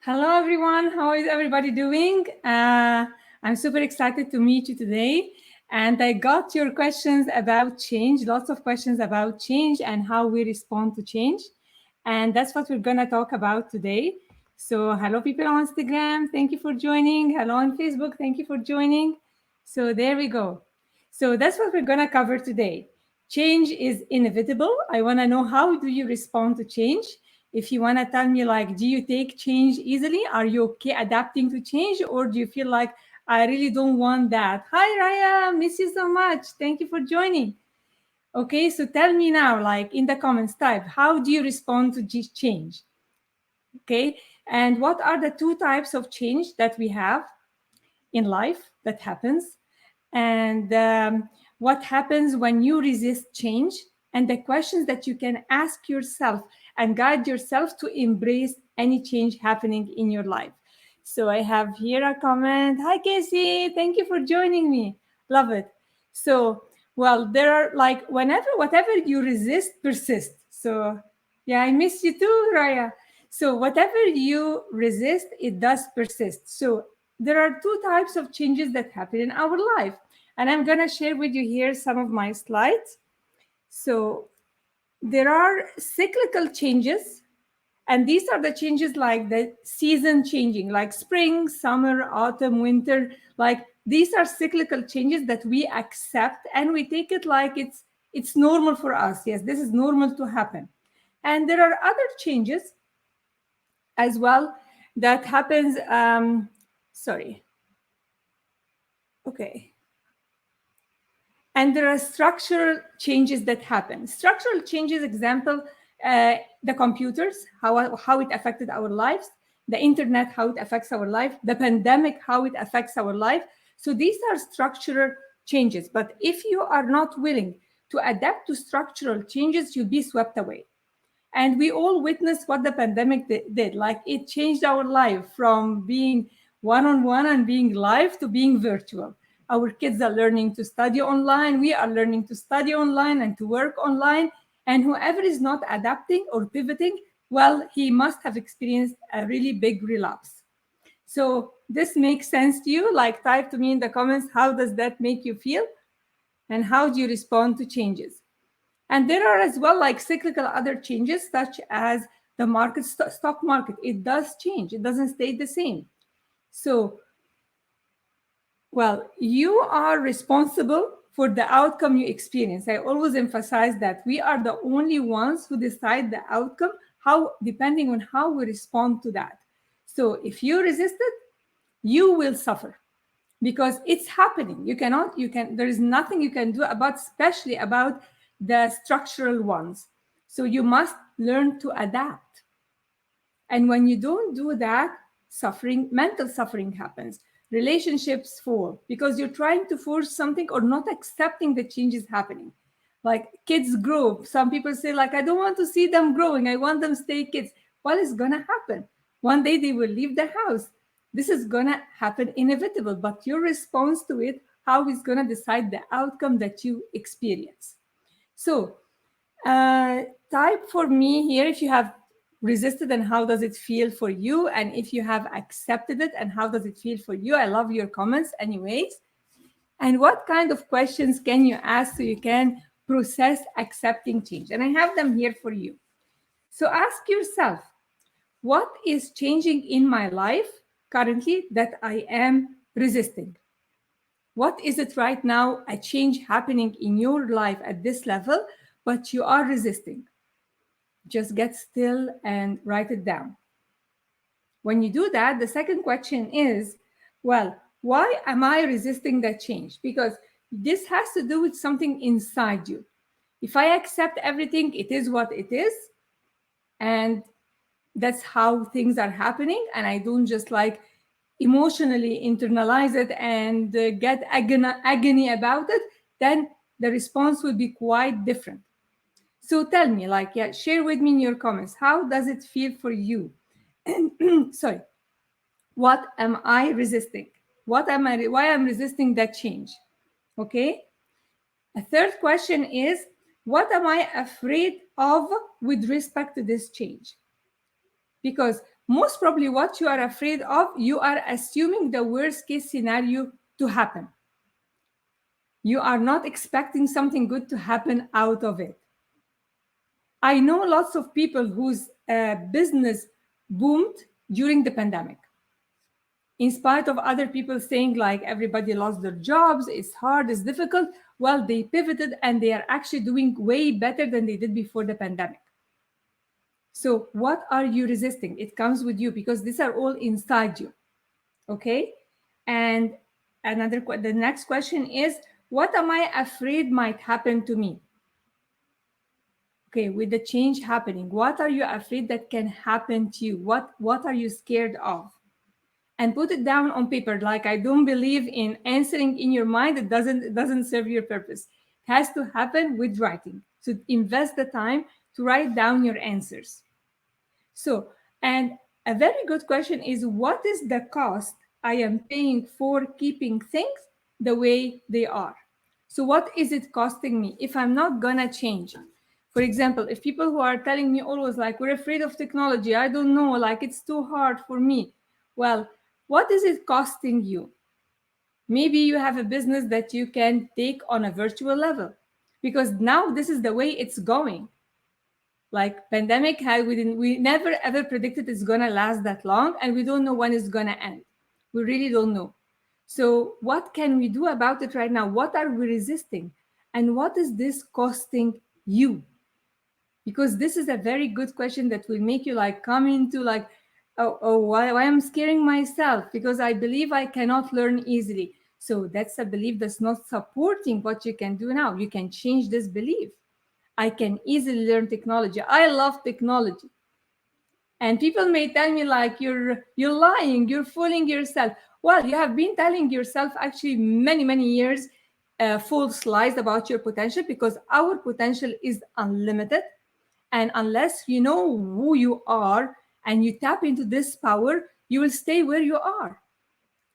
Hello, everyone. How is everybody doing? I'm super excited to meet you today. And I got your questions about change, lots of questions about change and how we respond to change. And that's what we're going to talk about today. So, hello, people on Instagram. Thank you for joining. Hello on Facebook. Thank you for joining. So, there we go. So, that's what we're going to cover today. Change is inevitable. I want to know, how do you respond to change? If you want to tell me, like, do you take change easily? Are you okay adapting to change? Or do you feel like, I really don't want that? Hi, Raya, miss you so much. Thank you for joining. Okay, so tell me now, like in the comments, type, how do you respond to change? Okay, and what are the two types of change that we have in life that happens? And what happens when you resist change? And the questions that you can ask yourself and guide yourself to embrace any change happening in your life. So I have here a comment. Hi, Casey. Thank you for joining me. Love it. So, well, there are like whatever you resist persists. So, yeah, I miss you too, Raya. So, whatever you resist, it does persist. So, there are two types of changes that happen in our life. And I'm going to share with you here some of my slides. So, there are cyclical changes, and these are the changes like the season changing, like spring, summer, autumn, winter. Like these are cyclical changes that we accept and we take it like it's normal for us. Yes, this is normal to happen. And there are other changes as well that happens. Sorry. Okay. And there are structural changes that happen. Structural changes, example, the computers, how it affected our lives, the internet, how it affects our life, the pandemic, how it affects our life. So these are structural changes. But if you are not willing to adapt to structural changes, you'll be swept away. And we all witnessed what the pandemic did. Like it changed our life from being one-on-one and being live to being virtual. Our kids are learning to study online. We are learning to study online and to work online. And whoever is not adapting or pivoting, well, he must have experienced a really big relapse. So this makes sense to you? Like type to me in the comments, how does that make you feel? And how do you respond to changes? And there are as well like cyclical other changes, such as the market, stock market. It does change. It doesn't stay the same. So, well, you are responsible for the outcome you experience. I always emphasize that we are the only ones who decide the outcome, how depending on how we respond to that. So if you resist it, you will suffer because it's happening. There is nothing you can do about, especially about the structural ones. So you must learn to adapt. And when you don't do that, mental suffering happens. Relationships fall because you're trying to force something or not accepting the changes happening. Like kids grow. Some people say, like, I don't want to see them growing. I want them to stay kids. What is gonna happen? One day they will leave the house. This is gonna happen inevitable, but your response to it, how is gonna decide the outcome that you experience. So uh, type for me here if you have resisted and how does it feel for you, and if you have accepted it and how does it feel for you. I love your comments anyways. And what kind of questions can you ask so you can process accepting change? And I have them here for you. So ask yourself, what is changing in my life currently that I am resisting? What is it right now, a change happening in your life at this level, but you are resisting? Just get still and write it down. When you do that, the second question is, well, why am I resisting that change? Because this has to do with something inside you. If I accept everything, it is what it is, and that's how things are happening, and I don't just like emotionally internalize it and get agony about it, then the response will be quite different. So tell me, like, yeah, share with me in your comments, how does it feel for you? And sorry, what am I resisting? Why I'm resisting that change? Okay. A third question is, what am I afraid of with respect to this change? Because most probably what you are afraid of, you are assuming the worst case scenario to happen. You are not expecting something good to happen out of it. I know lots of people whose business boomed during the pandemic. In spite of other people saying like everybody lost their jobs, it's hard, it's difficult, well, they pivoted and they are actually doing way better than they did before the pandemic. So what are you resisting? It comes with you because these are all inside you. Okay. And the next question is, what am I afraid might happen to me? Okay, with the change happening, what are you afraid that can happen to you? What are you scared of? And put it down on paper. Like, I don't believe in answering in your mind. It doesn't serve your purpose. It has to happen with writing. So invest the time to write down your answers. So, and a very good question is, what is the cost I am paying for keeping things the way they are? So what is it costing me if I'm not gonna change? For example, if people who are telling me always like, we're afraid of technology, I don't know, like it's too hard for me. Well, what is it costing you? Maybe you have a business that you can take on a virtual level, because now this is the way it's going. Like pandemic had, we never ever predicted it's gonna last that long, and we don't know when it's gonna end. We really don't know. So what can we do about it right now? What are we resisting? And what is this costing you? Because this is a very good question that will make you like come into like, why I'm scaring myself? Because I believe I cannot learn easily. So that's a belief that's not supporting what you can do now. You can change this belief. I can easily learn technology. I love technology. And people may tell me like, you're lying, you're fooling yourself. Well, you have been telling yourself actually many years false lies about your potential, because our potential is unlimited. And unless you know who you are and you tap into this power, you will stay where you are.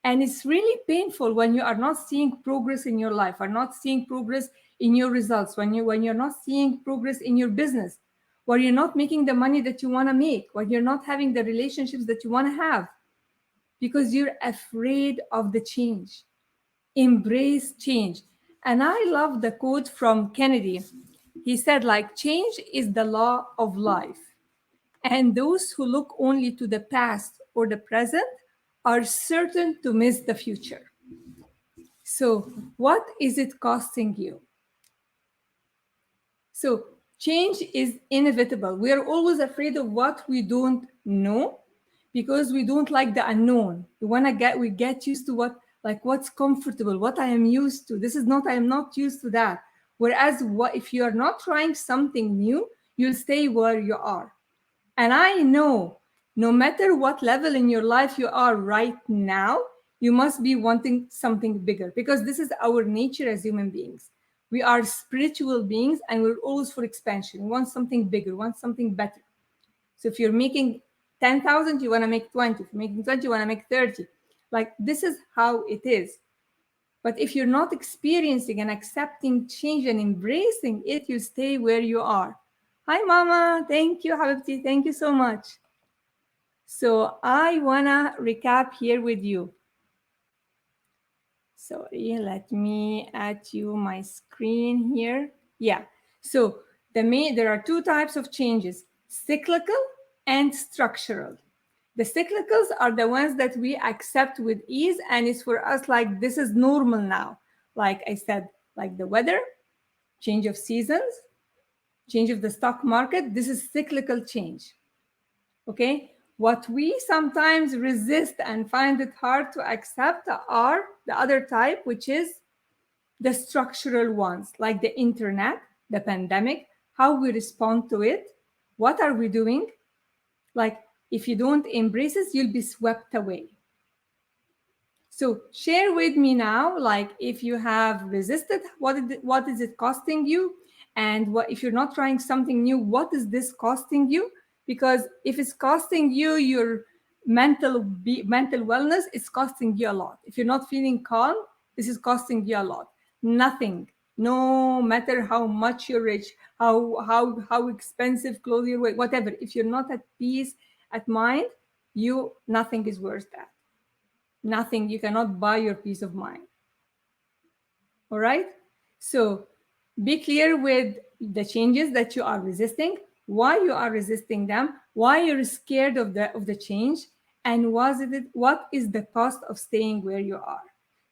And it's really painful when you are not seeing progress in your life, are not seeing progress in your results, when you're not seeing progress in your business, where you're not making the money that you want to make, when you're not having the relationships that you want to have, because you're afraid of the change. Embrace change. And I love the quote from Kennedy. He said, like, change is the law of life. And those who look only to the past or the present are certain to miss the future. So, what is it costing you? So, change is inevitable. We are always afraid of what we don't know, because we don't like the unknown. We get used to what's comfortable, what I am used to. I am not used to that. Whereas if you are not trying something new, you'll stay where you are. And I know no matter what level in your life you are right now, you must be wanting something bigger, because this is our nature as human beings. We are spiritual beings and we're always for expansion. We want something bigger, we want something better. So if you're making 10,000, you want to make 20. If you're making 20, you want to make 30. Like, this is how it is. But if you're not experiencing and accepting change and embracing it, you stay where you are. Hi, Mama. Thank you, Habibti. Thank you so much. So I want to recap here with you. Sorry, let me add you my screen here. Yeah. So there are two types of changes, cyclical and structural. The cyclicals are the ones that we accept with ease, and it's for us like this is normal now. Like I said, like the weather, change of seasons, change of the stock market. This is cyclical change. Okay. What we sometimes resist and find it hard to accept are the other type, which is the structural ones, like the internet, the pandemic, how we respond to it, what are we doing? Like, if you don't embrace it, you'll be swept away. So share with me now, like if you have resisted, what is it costing you? And if you're not trying something new, what is this costing you? Because if it's costing you your mental wellness, it's costing you a lot. If you're not feeling calm, this is costing you a lot. Nothing, no matter how much you're rich, how expensive clothes you're wearing, whatever. If you're not at peace at mind, nothing is worth that. Nothing. You cannot buy your peace of mind. All right. So be clear with the changes that you are resisting, why you are resisting them, why you're scared of the change, and what is the cost of staying where you are.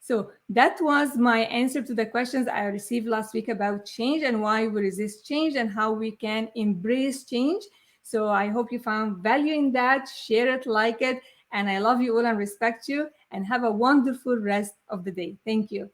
So that was my answer to the questions I received last week about change and why we resist change and how we can embrace change. So I hope you found value in that. Share it, like it, and I love you all and respect you, and have a wonderful rest of the day. Thank you.